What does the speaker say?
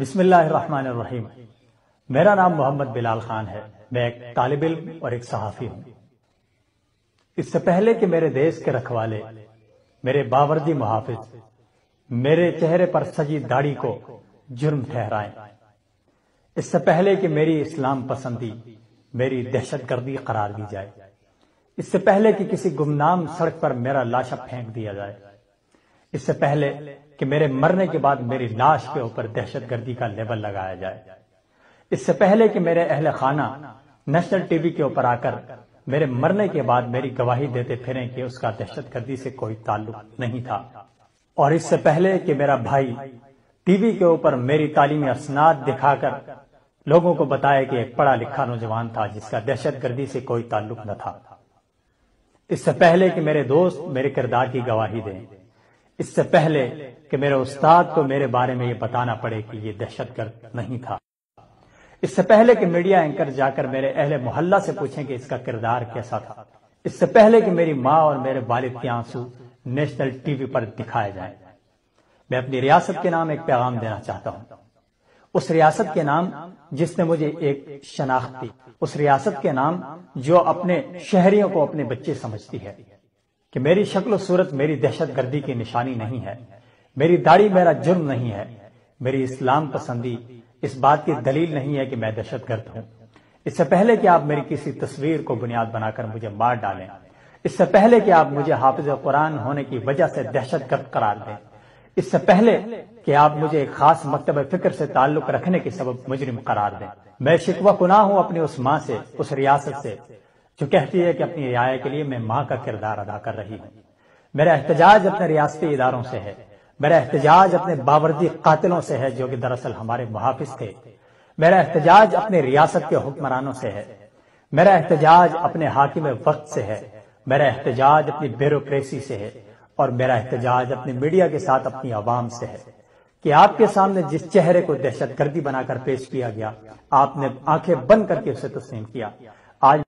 بسم اللہ الرحمن الرحیم۔ میرا نام محمد بلال خان ہے۔ میں ایک طالب علم اور ایک صحافی ہوں۔ اس سے پہلے کہ میرے دیش کے رکھوالے، میرے باوردی محافظ میرے چہرے پر سجی داڑھی کو جرم ٹھہرائیں، اس سے پہلے کہ میری اسلام پسندی میری دہشت گردی قرار دی جائے، اس سے پہلے کہ کسی گمنام سڑک پر میرا لاشا پھینک دیا جائے، اس سے پہلے کہ میرے مرنے کے بعد میری لاش کے اوپر دہشت گردی کا لیبل لگایا جائے، اس سے پہلے کہ میرے اہل خانہ نیشنل ٹی وی کے اوپر آ کر میرے مرنے کے بعد میری گواہی دیتے پھریں کہ اس کا دہشت گردی سے کوئی تعلق نہیں تھا، اور اس سے پہلے کہ میرا بھائی ٹی وی کے اوپر میری تعلیمی اسناد دکھا کر لوگوں کو بتائے کہ ایک پڑھا لکھا نوجوان تھا جس کا دہشت گردی سے کوئی تعلق نہ تھا، اس سے پہلے کہ میرے دوست میرے کردار کی گواہی دیں، اس سے پہلے کہ میرے استاد کو میرے بارے میں یہ بتانا پڑے کہ یہ دہشت گرد نہیں تھا، اس سے پہلے کہ میڈیا اینکر جا کر میرے اہل محلہ سے پوچھیں کہ اس کا کردار کیسا تھا، اس سے پہلے کہ میری ماں اور میرے والد کے آنسو نیشنل ٹی وی پر دکھائے جائیں، میں اپنی ریاست کے نام ایک پیغام دینا چاہتا ہوں، اس ریاست کے نام جس نے مجھے ایک شناخت دی، اس ریاست کے نام جو اپنے شہریوں کو اپنے بچے سمجھتی ہے، کہ میری شکل و صورت میری دہشت گردی کی نشانی نہیں ہے، میری داڑھی میرا جرم نہیں ہے، میری اسلام پسندی اس بات کی دلیل نہیں ہے کہ میں دہشت گرد ہوں، اس سے پہلے کہ آپ میری کسی تصویر کو بنیاد بنا کر مجھے مار ڈالیں، اس سے پہلے کہ آپ مجھے حافظ قرآن ہونے کی وجہ سے دہشت گرد قرار دیں، اس سے پہلے کہ آپ مجھے ایک خاص مکتب فکر سے تعلق رکھنے کے سبب مجرم قرار دیں، میں شکوہ گناہ ہوں اپنی اس ماں سے، اس ریاست سے جو کہتی ہے کہ اپنی رعایا کے لیے میں ماں کا کردار ادا کر رہی ہوں۔ میرا احتجاج اپنے ریاستی اداروں سے ہے، میرا احتجاج اپنے باوردی قاتلوں سے ہے جو کہ دراصل ہمارے محافظ تھے، میرا احتجاج اپنے ریاست کے حکمرانوں سے ہے، میرا احتجاج اپنے حاکم وقت سے ہے، میرا احتجاج اپنی بیوروکریسی سے ہے، اور میرا احتجاج اپنے میڈیا کے ساتھ اپنی عوام سے ہے کہ آپ کے سامنے جس چہرے کو دہشت گردی بنا کر پیش کیا گیا، آپ نے آنکھیں بند کر کے اسے تسلیم کیا۔ آج